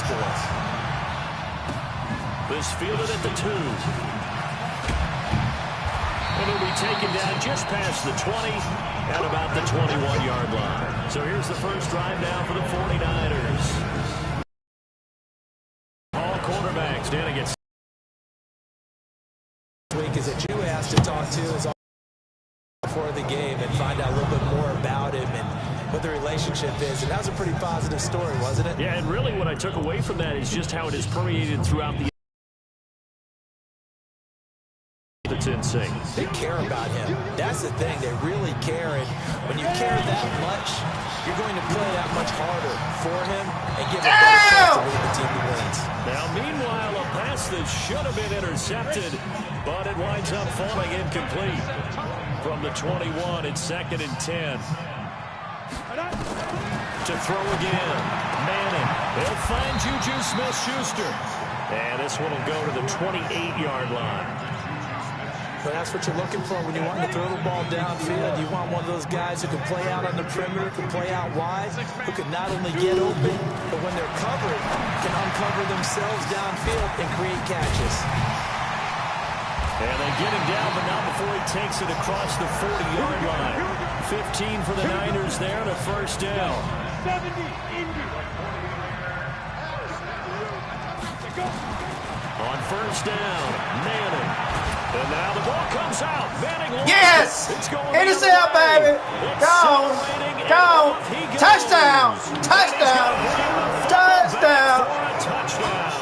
points. This fielded at the 2. And it'll be taken down just past the 20 at about the 21-yard line. So here's the first drive now for the 49ers. All quarterbacks standing against. This week is that you asked to talk to is before the game and find out a little bit more about him and what the relationship is. And that was a pretty positive story, wasn't it? Yeah, and really what I took away from that is just how it has permeated throughout the. It's insane. They care about him. That's the thing. They really care. And when you care that much, you're going to play that much harder for him and give him a better chance to lead the team to wins. Now, meanwhile, a pass that should have been intercepted, but it winds up falling incomplete. From the 21, it's 2nd and 10. To throw again. Manning. He'll find Juju Smith-Schuster. And this one will go to the 28-yard line. But that's what you're looking for when you want to throw the ball downfield. You want one of those guys who can play out on the perimeter, can play out wide, who can not only get open, but when they're covered, can uncover themselves downfield and create catches. And they get him down, but not before he takes it across the 40-yard line. 15 for the Niners there and a first down. On first down, Manning. And now the ball comes out. Manning. Yes! Intercept, baby. Go. Go. Touchdown. Touchdown. Touchdown. Touchdown.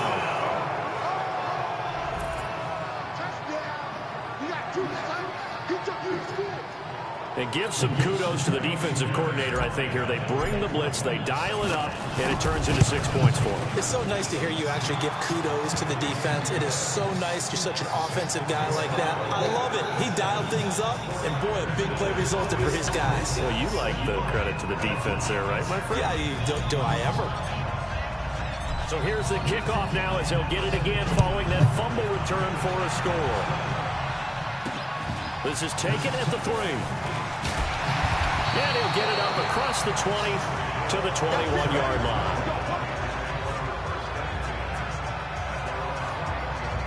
And give some kudos to the defensive coordinator, I think, here. They bring the blitz, they dial it up, and it turns into 6 points for them. It's so nice to hear you actually give kudos to the defense. It is so nice. You're such an offensive guy like that. I love it. He dialed things up, and boy, a big play resulted for his guys. Well, you like the credit to the defense there, right, my friend? Yeah, do I ever? So here's the kickoff now as they'll get it again following that fumble return for a score. This is taken at the 3. And he'll get it up across the 20 to the 21-yard line.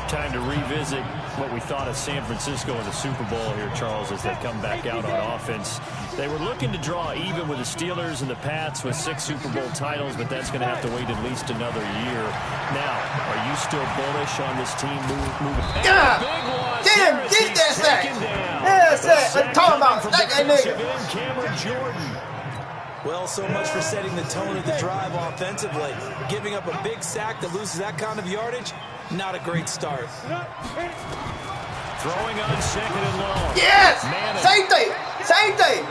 Time to revisit what we thought of San Francisco in the Super Bowl here, Charles, as they come back out on offense. They were looking to draw even with the Steelers and the Pats with 6 Super Bowl titles, but that's going to have to wait at least another year. Now, are you still bullish on this team moving? Yeah. Get him. Get that sack. Yeah, sack. I'm talking about sack that nigga. Cameron Jordan. Well, so much for setting the tone of the drive offensively. Giving up a big sack that loses that kind of yardage, not a great start. Throwing on 2nd and long. Yes! Manning. Same thing! Same thing!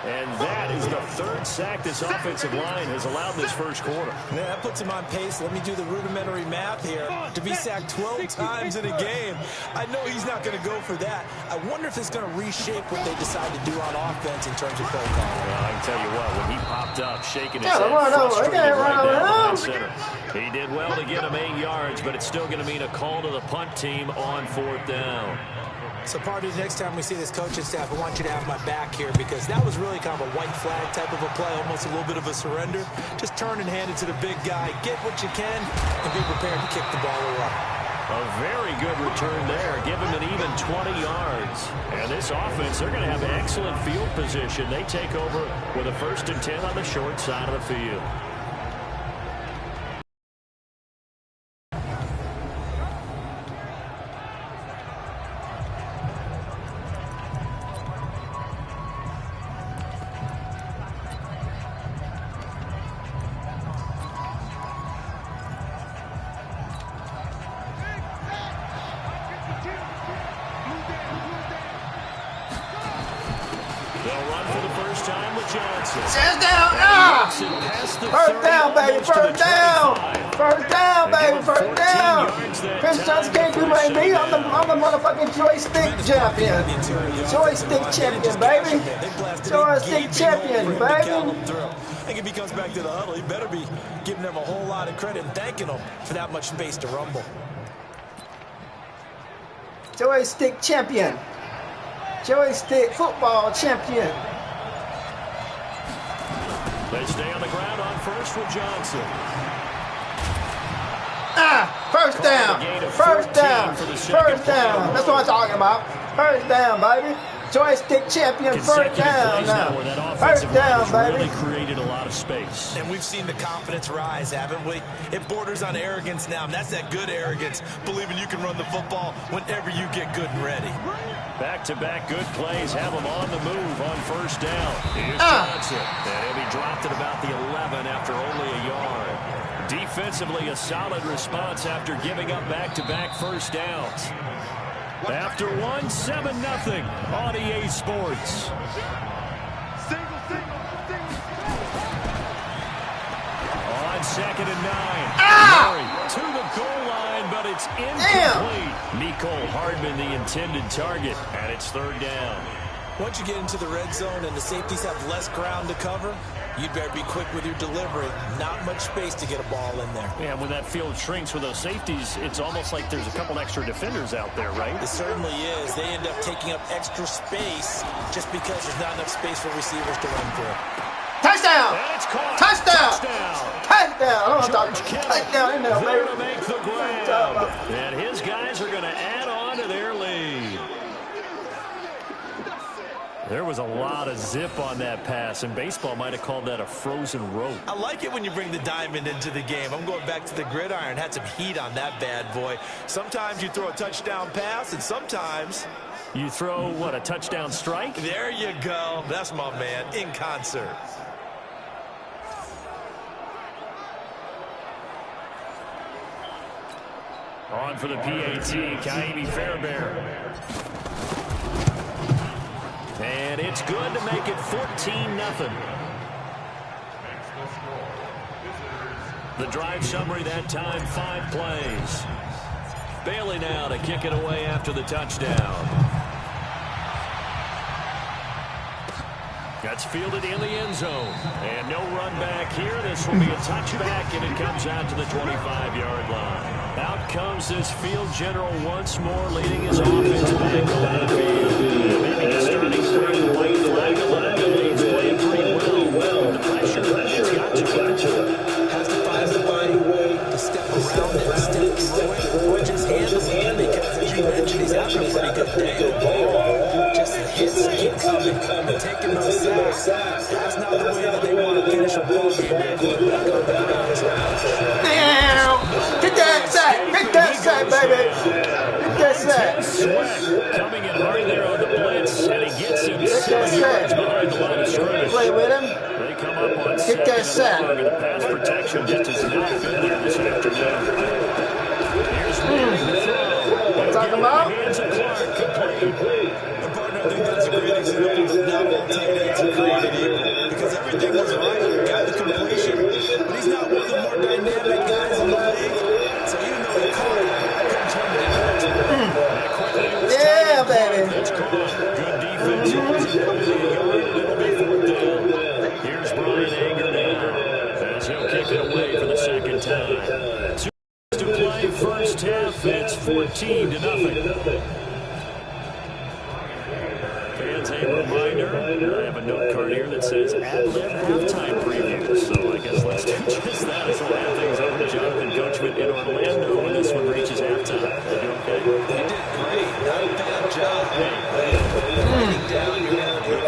And that is the 3rd sack this offensive line has allowed this first quarter. Man, that puts him on pace. Let me do the rudimentary math here. To be sacked 12 times in a game, I know he's not going to go for that. I wonder if it's going to reshape what they decide to do on offense in terms of play calling. Well, I can tell you what, when he popped up, shaking his head, frustrated right down the center. He did well to get him 8 yards, but it's still going to mean a call to the punt team on 4th down. So, Party, next time we see this coaching staff, I want you to have my back here because that was really kind of a white flag type of a play, almost a little bit of a surrender. Just turn and hand it to the big guy. Get what you can and be prepared to kick the ball away. A very good return there. Give him an even 20 yards. And this offense, they're going to have excellent field position. They take over with a 1st and 10 on the short side of the field. Says down. Ah! First down, baby. First down. First down, baby. First down. Chris Johnson can't do my me. I'm the motherfucking joystick champion. Joystick champion, baby. Joystick champion, baby. I think if he comes back to the huddle, he better be giving them a whole lot of credit and thanking them for that much space to rumble. Joystick champion. Joystick football champion. They stay on the ground on first with Johnson. First down. First down. First down. That's what I'm talking about. First down, baby. Joystick champion, first down now. First down, baby. Really created a lot of space. And we've seen the confidence rise, haven't we? It borders on arrogance now, and that's that good arrogance, believing you can run the football whenever you get good and ready. Back-to-back good plays have them on the move on first down. Here's Johnson. And he'll be dropped at about the 11 after only a yard. Defensively, a solid response after giving up back-to-back first downs. After 1-7-0 on EA Sports. On 2nd and 9. To the goal line, but it's incomplete. Mecole Hardman, the intended target, and it's 3rd down. Once you get into the red zone and the safeties have less ground to cover, you'd better be quick with your delivery. Not much space to get a ball in there. Yeah, when that field shrinks with those safeties, it's almost like there's a couple extra defenders out there, right? It certainly is. They end up taking up extra space just because there's not enough space for receivers to run through. Touchdown! And it's caught. Touchdown! Touchdown! Touchdown! I don't want to talk touchdown in there, baby. To make the grab. And his guys are going to add on to their lead. There was a lot of zip on that pass, and baseball might have called that a frozen rope. I like it when you bring the diamond into the game. I'm going back to the gridiron. Had some heat on that bad boy. Sometimes you throw a touchdown pass, and sometimes you throw, what, a touchdown strike? There you go. That's my man, in concert. On for the PAT, Kaimi Fairbairn. And it's good to make it 14-0. The drive summary that time, 5 plays. Bailey now to kick it away after the touchdown. That's fielded in the end zone. And no run back here. This will be a touchback, and it comes out to the 25-yard line. Out comes this field general once more, leading his offense back on the field. Maybe just starting to bring the white flag a little bit. He's playing pretty well. The pressure, it's got to. Has to find a way to step around it instead of throw it, or just handle it, because as you mentioned, he's having a pretty good day. Just the hits keep coming, taking those sacks. That's not the way that they want to finish a ball game. Get that sack! Get that sack, baby! Get that sack! Sweat coming in hard there on the blitz, and he gets him 7 yards behind the line of scrimmage. Play with him. They come up on get that sack. And the pass protection just has not been there this afternoon. Here's Manning to throw. What talking about? Hands of Clark complete. And partner, I think that's a great example of not all teammates are created equal, because everything was right. Got the completion, but he's not one of the more dynamic guys in the league. So even though he caught it, couldn't turn it into yeah, baby. That's caught. Good defense. It'll be 4th down. Here's Brian Anger now, as he'll kick it away for the 2nd time. 2 to play first half. It's 14-0. Fans, a reminder, I have a note card here that says ad-lib halftime preview. So I guess let's do just that. So we'll hand things over to Jonathan Coachman in Orlando when this one reaches halftime. Are you okay? You did great. Not a bad job.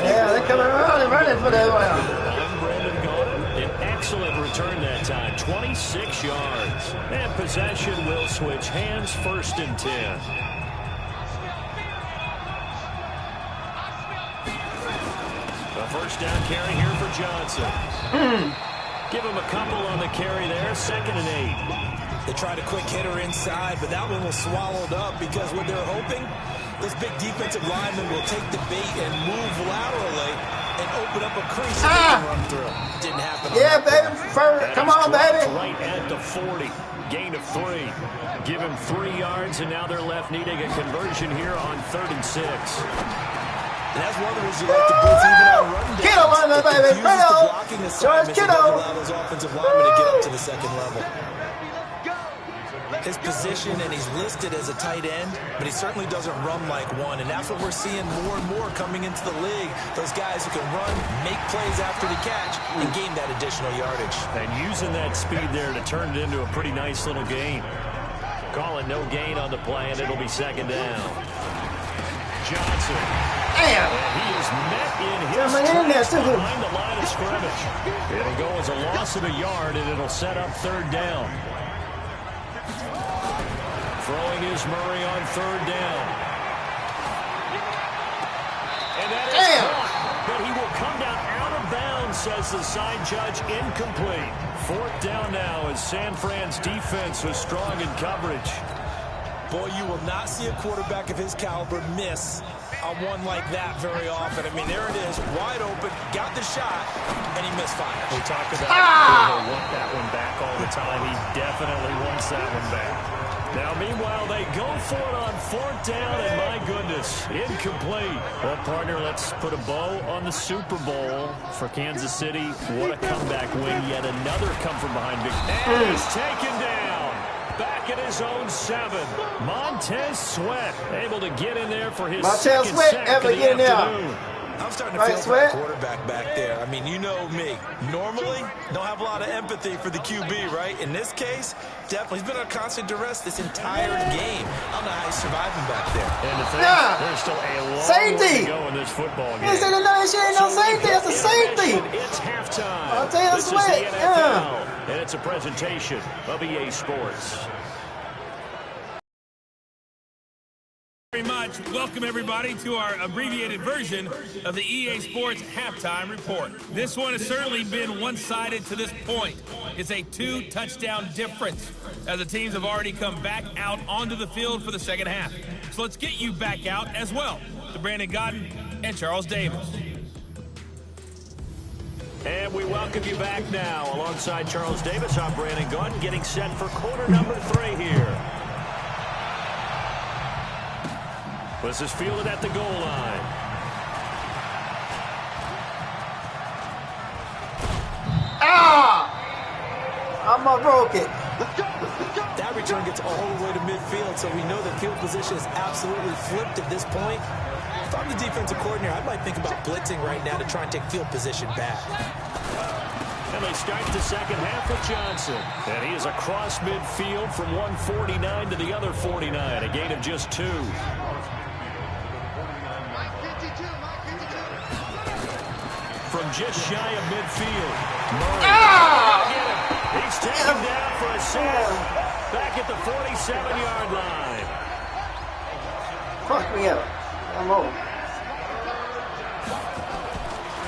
Yeah, they're coming around and running for that one. I'm Brandon Gordon. An excellent return that time. 26 yards. And possession will switch hands, 1st and 10. First down carry here for Johnson. Give him a couple on the carry there. 2nd and 8. They tried a quick hitter inside, but that one was swallowed up because what they're hoping, this big defensive lineman will take the bait and move laterally and open up a crease and they can run through. Didn't happen. Yeah, baby. Come on, baby. Right at the 40. Gain of 3. Give him 3 yards, and now they're left needing a conversion here on 3rd and 6. And that's one of the reasons you like to blitz even on run downs. Kiddo on there, baby. George Kittle. Allow those offensive linemen to get up to the 2nd level. his position, and he's listed as a tight end, but he certainly doesn't run like one, and that's what we're seeing more and more coming into the league. Those guys who can run, make plays after the catch, and gain that additional yardage. And using that speed there to turn it into a pretty nice little gain. Call it no gain on the play, and it'll be second down. Johnson. Damn. And he is met in his tracks behind the line of scrimmage. It'll go as a loss of a yard, and it'll set up third down. Throwing is Murray on third down. And that is caught, but he will come down out of bounds, says the side judge, incomplete. Fourth down now as San Fran's defense was strong in coverage. Boy, you will not see a quarterback of his caliber miss on one like that very often. I mean, there it is, wide open, got the shot, and he misfires. We talk about he'll want that one back all the time. He definitely wants that one back. Now, meanwhile, they go for it on fourth down, and my goodness, incomplete. Well, partner, let's put a bow on the Super Bowl for Kansas City. What a comeback win. Yet another come from behind victory. And he's taken down. Back at his own 7. Montez Sweat able to get in there for his second sack of the afternoon. I'm starting to feel for the quarterback back there. I mean, you know me. Normally, don't have a lot of empathy for the QB, right? In this case, definitely. He's been under constant duress this entire game. I don't know how he's surviving back there. And the thing, there's still a long way to go in this football game. He said no safety. That's a safety. It's halftime. I'll tell you this is the NFL, and it's a presentation of EA Sports. Very much. Welcome everybody to our abbreviated version of the EA Sports Halftime Report. This one has certainly been one-sided to this point. It's a 2-touchdown difference as the teams have already come back out onto the field for the second half. So let's get you back out as well to Brandon Godden and Charles Davis. And we welcome you back now alongside Charles Davis. I'm Brandon Godden getting set for quarter number 3 here. This is fielded at the goal line. I broke it. That return gets all the way to midfield, so we know the field position is absolutely flipped at this point. If I'm the defensive coordinator, I might think about blitzing right now to try and take field position back. And they start the second half with Johnson. And he is across midfield from 149 to the other 49, a gain of just 2. From just shy of midfield. Murray. He's taken down for a sack. Back at the 47-yard line. Fuck me up. I'm over.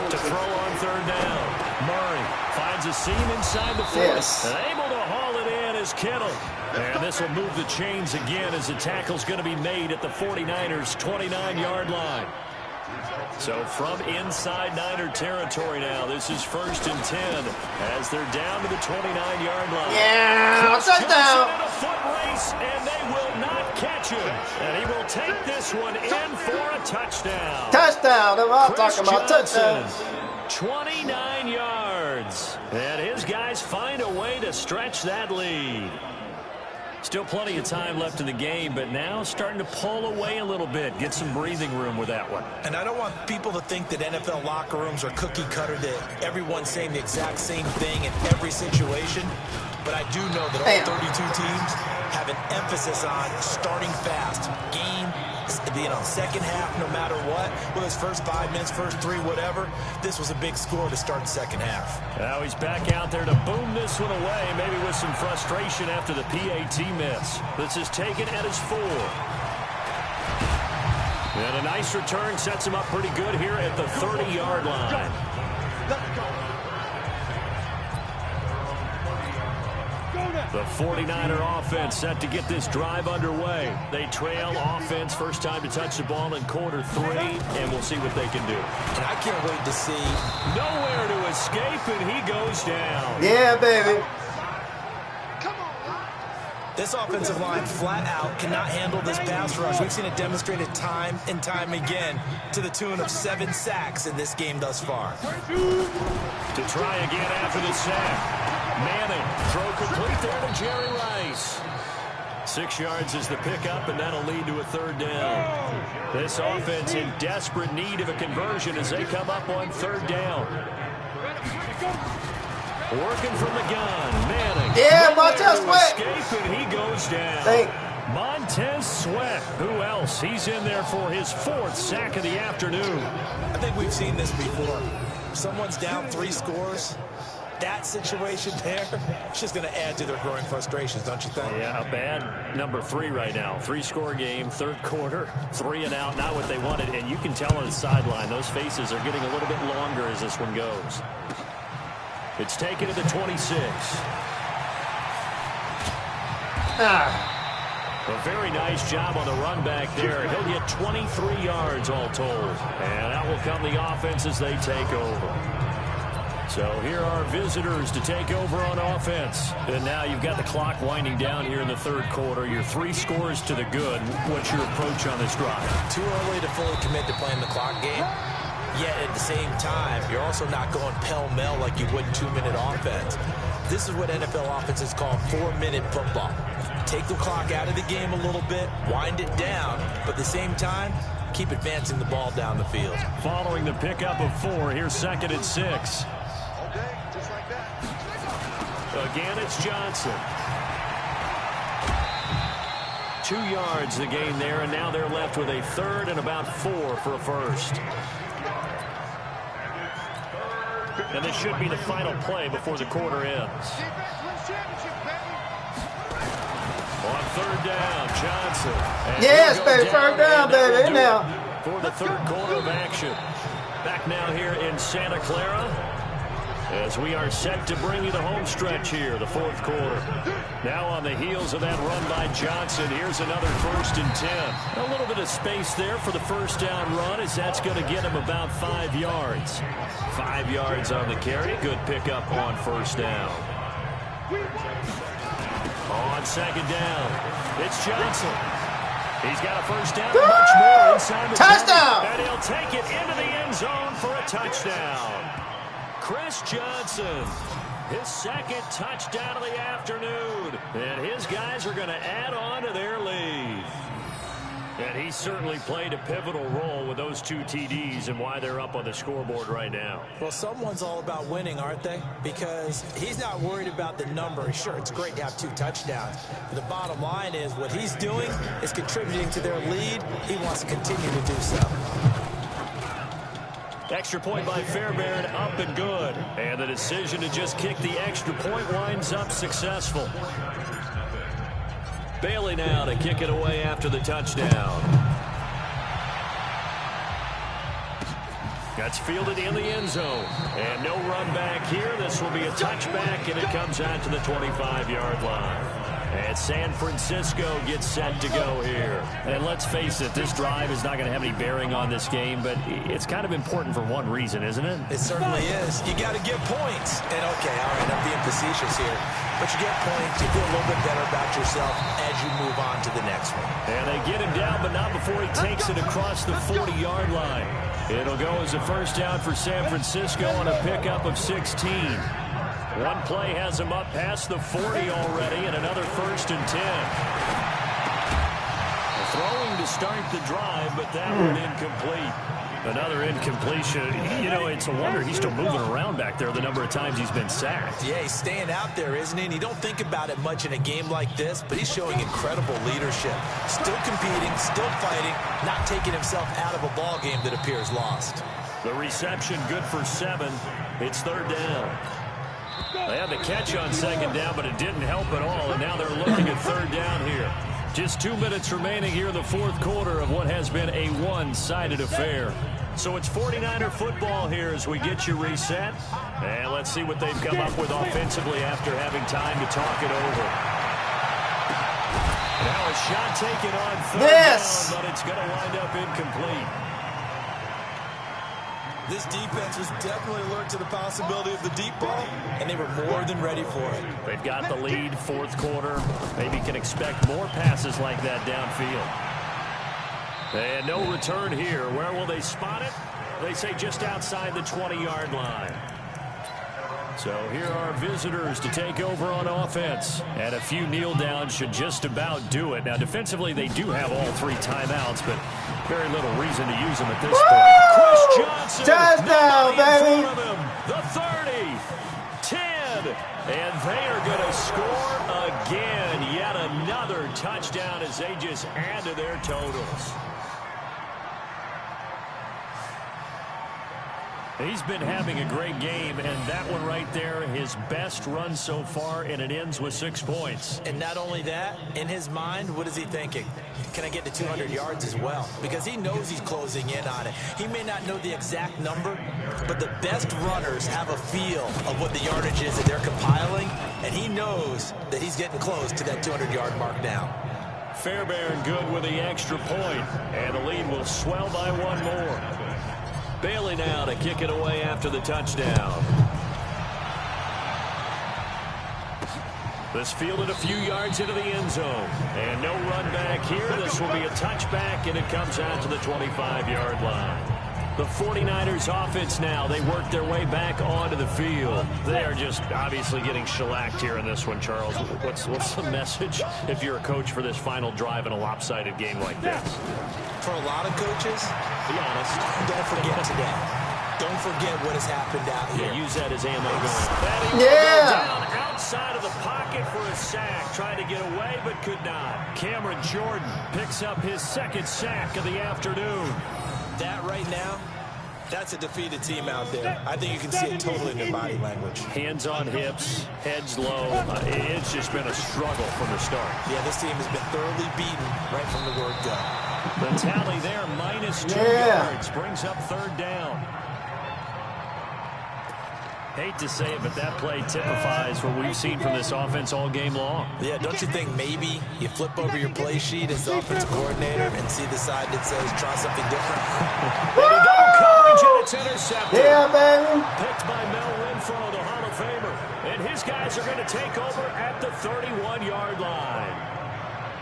To throw on third down. Murray finds a seam inside the 40. Yes. And able to haul it in is Kittle. And this will move the chains again as the tackle's going to be made at the 49ers' 29-yard line. So from inside Niner territory now, this is 1st and 10 as they're down to the 29-yard line. Yeah, touchdown. In a foot race, and they will not catch him. And he will take this one in for a touchdown. Touchdown. That's what I'm talking about. Johnson, Touchdown. 29 yards. And his guys find a way to stretch that lead. Still plenty of time left in the game, but now starting to pull away a little bit. Get some breathing room with that one. And I don't want people to think that NFL locker rooms are cookie cutter, that everyone's saying the exact same thing in every situation. But I do know that all 32 teams have an emphasis on starting fast. Game, second half, no matter what. Whether it's first 5 minutes, first 3, whatever. This was a big score to start the second half. Now he's back out there to boom this one away, maybe with some frustration after the PAT miss. This is taken at his 4. And a nice return sets him up pretty good here at the 30-yard line. The 49er offense set to get this drive underway. They trail offense, first time to touch the ball in quarter 3, and we'll see what they can do. And I can't wait to see. Nowhere to escape, and he goes down. Yeah, baby. This offensive line flat out cannot handle this pass rush. We've seen it demonstrated time and time again to the tune of 7 sacks in this game thus far. To try again after the sack. Manning, throw complete there to Jerry Rice. 6 yards is the pickup, and that'll lead to a 3rd down. This offense in desperate need of a conversion as they come up on 3rd down. Working from the gun, Manning. Yeah, Montez Sweat. Escape, and he goes down. Montez Sweat. Who else? He's in there for his 4th sack of the afternoon. I think we've seen this before. Someone's down 3 scores. That situation there, it's just going to add to their growing frustrations, don't you think? Yeah, bad number 3 right now. 3-score game, 3rd quarter, 3 and out, not what they wanted. And you can tell on the sideline, those faces are getting a little bit longer as this one goes. It's taken to the 26. A very nice job on the run back there. He'll get 23 yards all told. And out will come the offense as they take over. So here are visitors to take over on offense. And now you've got the clock winding down here in the 3rd quarter. You're 3 scores to the good. What's your approach on this drive? Too early to fully commit to playing the clock game. Yet at the same time, you're also not going pell-mell like you would in 2-minute offense. This is what NFL offenses call 4-minute football. Take the clock out of the game a little bit, wind it down, but at the same time, keep advancing the ball down the field. Following the pickup of 4, here's 2nd and 6. Again, it's Johnson. 2 yards the gain there, and now they're left with a 3rd and about 4 for a 1st. And this should be the final play before the quarter ends. On 3rd down, Johnson. Yes, baby, 3rd down, baby, now. For the 3rd quarter of action. Back now here in Santa Clara, as we are set to bring you the home stretch here, the 4th quarter. Now on the heels of that run by Johnson, here's another 1st and 10. A little bit of space there for the 1st down run, as that's going to get him about 5 yards. 5 yards on the carry. Good pickup on 1st down. On 2nd down, it's Johnson. He's got a 1st down and much more inside the touchdown. And he'll take it into the end zone for a touchdown. Chris Johnson, his 2nd touchdown of the afternoon. And his guys are going to add on to their lead. And he certainly played a pivotal role with those 2 TDs and why they're up on the scoreboard right now. Well, someone's all about winning, aren't they? Because he's not worried about the number. Sure, it's great to have 2 touchdowns. But the bottom line is what he's doing is contributing to their lead. He wants to continue to do so. Extra point by Fairbairn, up and good. And the decision to just kick the extra point winds up successful. Bailey now to kick it away after the touchdown. That's fielded in the end zone. And no run back here. This will be a touchback, and it comes out to the 25-yard line. And San Francisco gets set to go here. And let's face it, this drive is not going to have any bearing on this game, but it's kind of important for one reason, isn't it? It certainly is. You got to get points. And okay, all right, I'm being facetious here. But you get points, you feel a little bit better about yourself as you move on to the next one. And they get him down, but not before he takes it across the 40-yard line. It'll go as a 1st down for San Francisco on a pickup of 16. One play has him up past the 40 already, and another 1st and 10. Throwing to start the drive, but that one incomplete. Another incompletion. You know, it's a wonder he's still moving around back there the number of times he's been sacked. Yeah, he's staying out there, isn't he? And you don't think about it much in a game like this, but he's showing incredible leadership. Still competing, still fighting, not taking himself out of a ball game that appears lost. The reception good for 7. It's 3rd down. They had the catch on 2nd down, but it didn't help at all, and now they're looking at 3rd down here. Just 2 minutes remaining here in the 4th quarter of what has been a one-sided affair. So it's 49er football here as we get you reset. And let's see what they've come up with offensively after having time to talk it over. Now a shot taken on 3rd down, but it's going to wind up incomplete. This defense was definitely alert to the possibility of the deep ball, and they were more than ready for it. They've got the lead, 4th quarter. Maybe can expect more passes like that downfield. And no return here. Where will they spot it? They say just outside the 20-yard line. So here are visitors to take over on offense. And a few kneel downs should just about do it. Now, defensively, they do have all 3 timeouts, but very little reason to use them at this point. Chris Johnson. Touchdown, baby. The 30, 10, and they are going to score again. Yet another touchdown as they just add to their totals. He's been having a great game, and that one right there, his best run so far, and it ends with 6 points. And not only that, in his mind, what is he thinking? Can I get to 200 yards as well? Because he knows he's closing in on it. He may not know the exact number, but the best runners have a feel of what the yardage is that they're compiling, and he knows that he's getting close to that 200-yard mark now. Fairbairn good with the extra point, and the lead will swell by 1 more. Bailey now to kick it away after the touchdown. This fielded a few yards into the end zone. And no run back here. This will be a touchback, and it comes out to the 25-yard line. The 49ers offense now, they work their way back onto the field. They are just obviously getting shellacked here in this one, Charles. What's the message if you're a coach for this final drive in a lopsided game like this? For a lot of coaches, be honest, don't forget today. Don't forget what has happened out here. Yeah, use that as ammo going. Down outside of the pocket for a sack. Trying to get away, but could not. Cameron Jordan picks up his 2nd sack of the afternoon. That right now, that's a defeated team out there. I think you can see it totally in their body language. Hands on hips, heads low. It's just been a struggle from the start. Yeah, this team has been thoroughly beaten right from the word go. The tally there, -2 yards, brings up 3rd down. Hate to say it, but that play typifies what we've seen from this offense all game long. Yeah, don't you think maybe you flip over your play sheet as the offensive coordinator and see the side that says try something different? Double coverage, and it's intercepted. Yeah, baby. Picked by Mel Renfro, the Hall of Famer. And his guys are going to take over at the 31-yard line.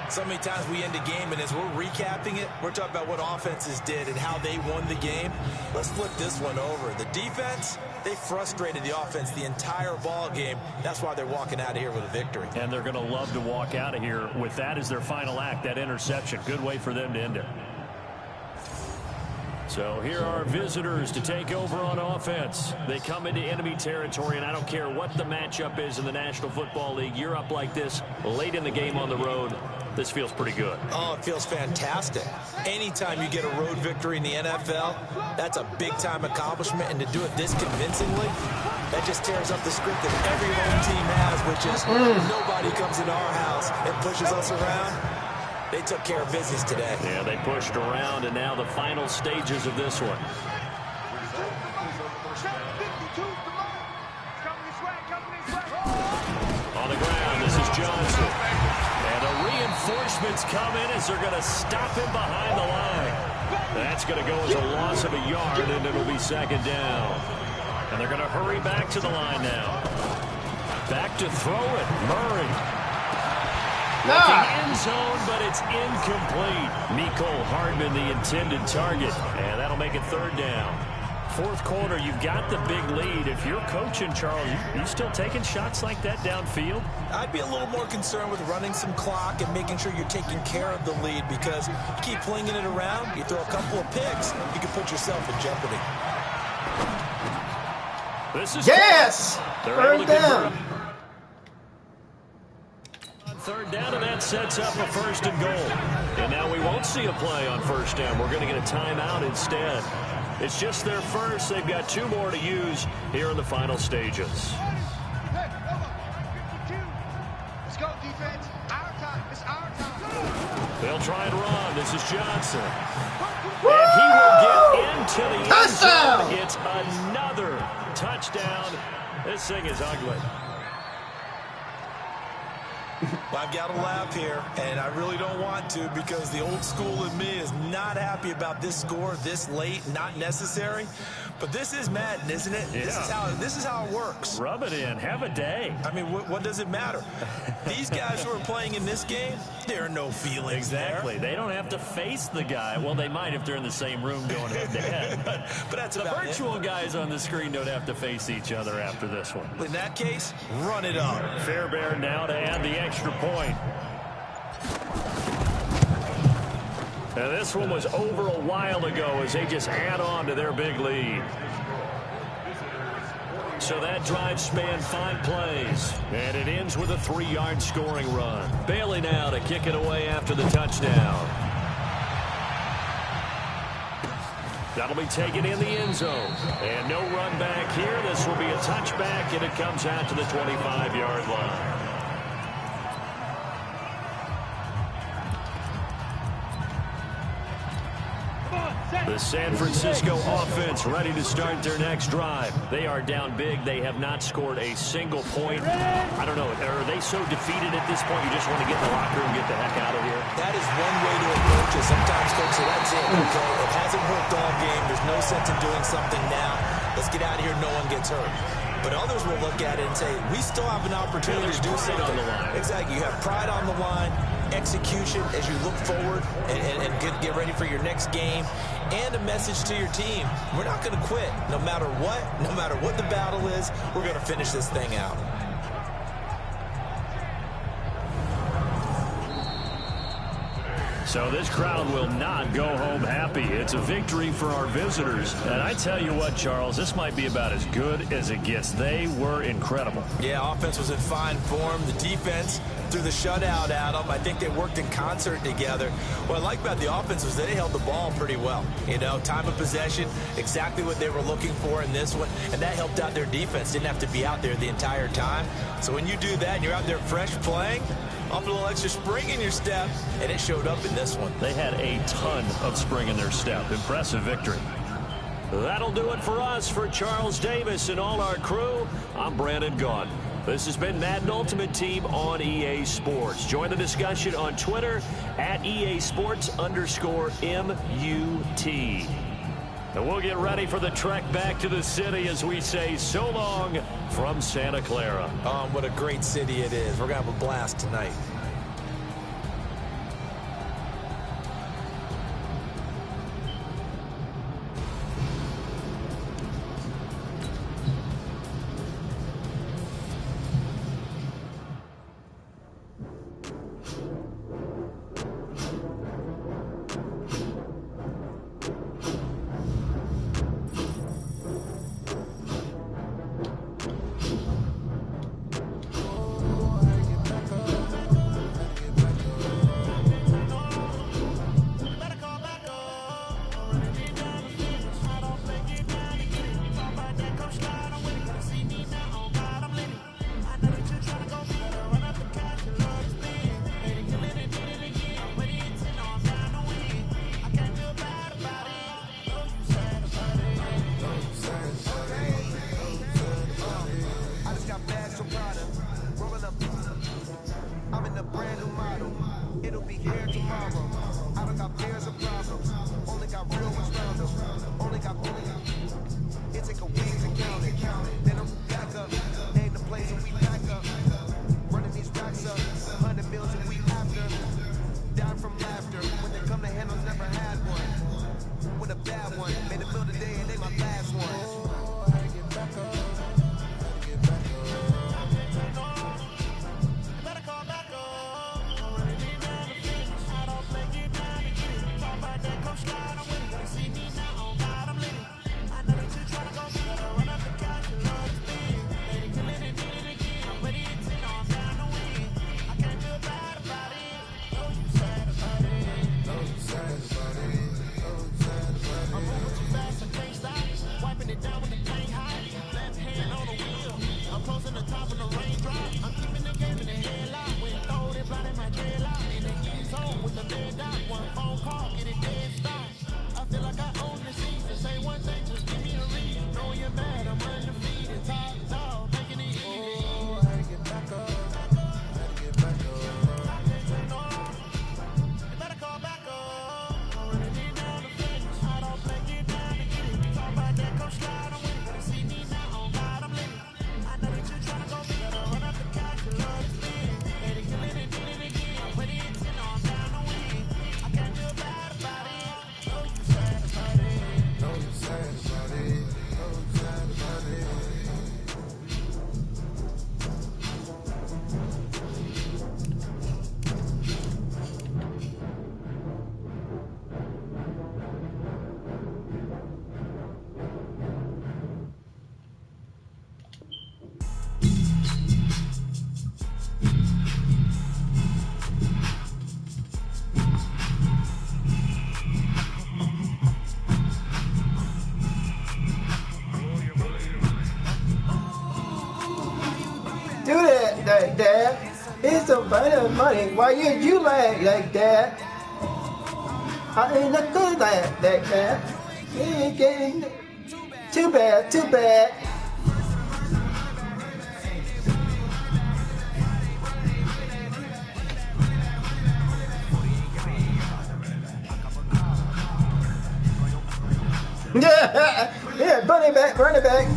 So many times we end a game, and as we're recapping it, we're talking about what offenses did and how they won the game. Let's flip this one over. The defense, they frustrated the offense the entire ball game. That's why they're walking out of here with a victory. And they're going to love to walk out of here with that as their final act, that interception. Good way for them to end it. So here are visitors to take over on offense. They come into enemy territory, and I don't care what the matchup is in the National Football League. You're up like this late in the game on the road. This feels pretty good. Oh, it feels fantastic. Anytime you get a road victory in the NFL, that's a big-time accomplishment, and to do it this convincingly, that just tears up the script that every home team has, which is nobody comes into our house and pushes us around. They took care of business today. Yeah, they pushed around, and now the final stages of this one. On the ground, this is Johnson. And the reinforcements come in as they're going to stop him behind the line. That's going to go as a loss of a yard, and it'll be 2nd down. And they're going to hurry back to the line now. Back to throw it, Murray. Looking end zone, but it's incomplete. Mecole Hardman, the intended target. And that'll make it 3rd down. 4th quarter, you've got the big lead. If you're coaching, Charles, you still taking shots like that downfield? I'd be a little more concerned with running some clock and making sure you're taking care of the lead, because you keep flinging it around, you throw a couple of picks, you can put yourself in jeopardy. This is 3rd down. 3rd down, and that sets up a 1st and goal. And now we won't see a play on 1st down. We're going to get a timeout instead. It's just their first. They've got 2 more to use here in the final stages. Let's go, defense. Our time. It's our time. They'll try and run. This is Johnson. And he will get into the end zone. It's another touchdown. This thing is ugly. Well, I've got to laugh here, and I really don't want to because the old school in me is not happy about this score this late, not necessary. But this is Madden, isn't it? Yeah. This is how it works. Rub it in. Have a day. I mean, what does it matter? These guys who are playing in this game, there are no feelings Exactly. there. They don't have to face the guy. Well, they might if they're in the same room going head-to-head. But that's the about virtual guys on the screen don't have to face each other after this one. In that case, run it up. Fairbairn now to add the extra point. Now, this one was over a while ago as they just add on to their big lead. So that drive spanned 5 plays, and it ends with a 3-yard scoring run. Bailey now to kick it away after the touchdown. That'll be taken in the end zone. And no run back here. This will be a touchback, and it comes out to the 25-yard line. The San Francisco offense ready to start their next drive. They are down big. They have not scored a single point. I don't know. Are they so defeated at this point you just want to get in the locker room and get the heck out of here? That is one way to approach it. Sometimes, Coach, so that's it. Okay? It hasn't worked all game. There's no sense in doing something now. Let's get out of here. No one gets hurt. But others will look at it and say, we still have an opportunity to do something. On the line. Exactly. You have pride on the line, execution as you look forward and get ready for your next game, and a message to your team. We're not going to quit no matter what the battle is. We're going to finish this thing out. So this crowd will not go home happy. It's a victory for our visitors. And I tell you what, Charles, this might be about as good as it gets. They were incredible. Yeah, offense was in fine form. The defense threw the shutout at them. I think they worked in concert together. What I like about the offense was they held the ball pretty well. You know, time of possession, exactly what they were looking for in this one. And that helped out their defense. Didn't have to be out there the entire time. So when you do that and you're out there fresh playing, off a little extra spring in your step, and it showed up in this one. They had a ton of spring in their step. Impressive victory. That'll do it for us. For Charles Davis and all our crew, I'm Brandon Gaughan. This has been Madden Ultimate Team on EA Sports. Join the discussion on Twitter at EA Sports_MUT. And we'll get ready for the trek back to the city as we say so long from Santa Clara. What a great city it is. We're going to have a blast tonight. like that? It's so funny. Why you like that? I ain't look good like that. You ain't getting too bad. Yeah, burn it back.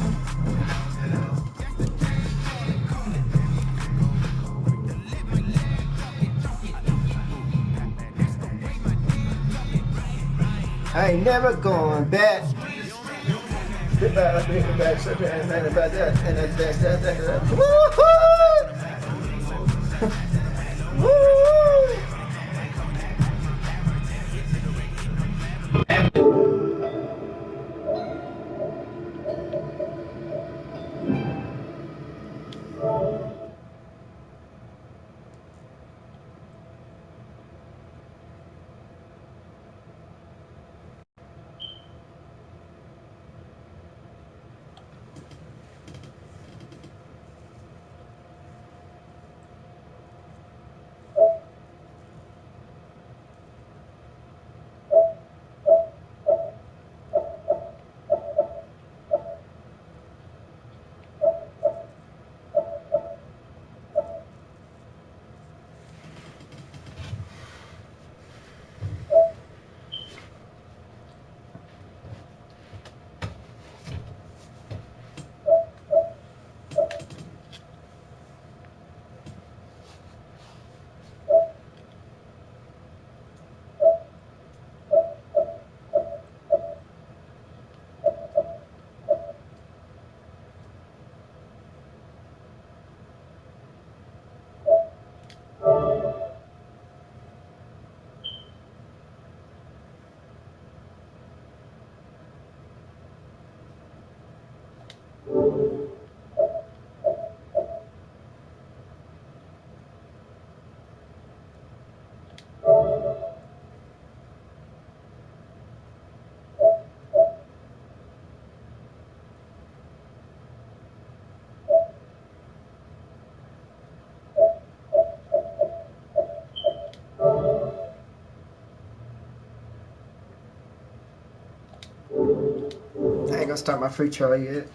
I ain't never going back. About that. Woo-hoo! I ain't gonna start my free trial yet.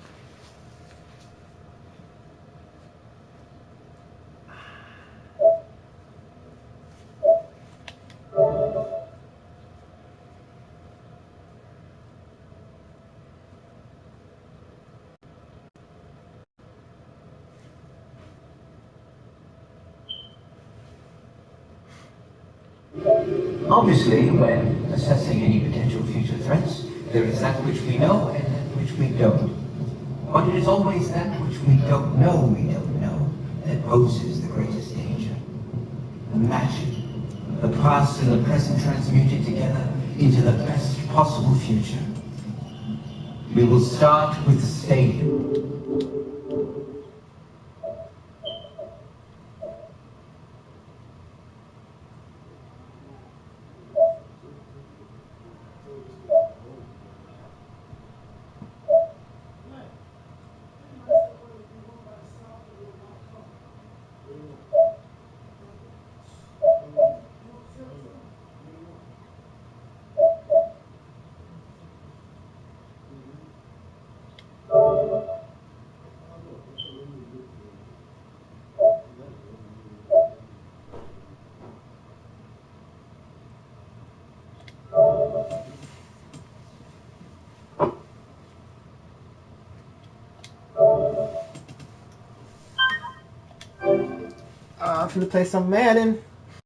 Obviously, when assessing any potential future threats, there is that which we know and that which we don't. But it is always that which we don't know that poses the greatest danger. Imagine the past and the present transmuted together into the best possible future. We will start with the stadium. I'm finna play some Madden.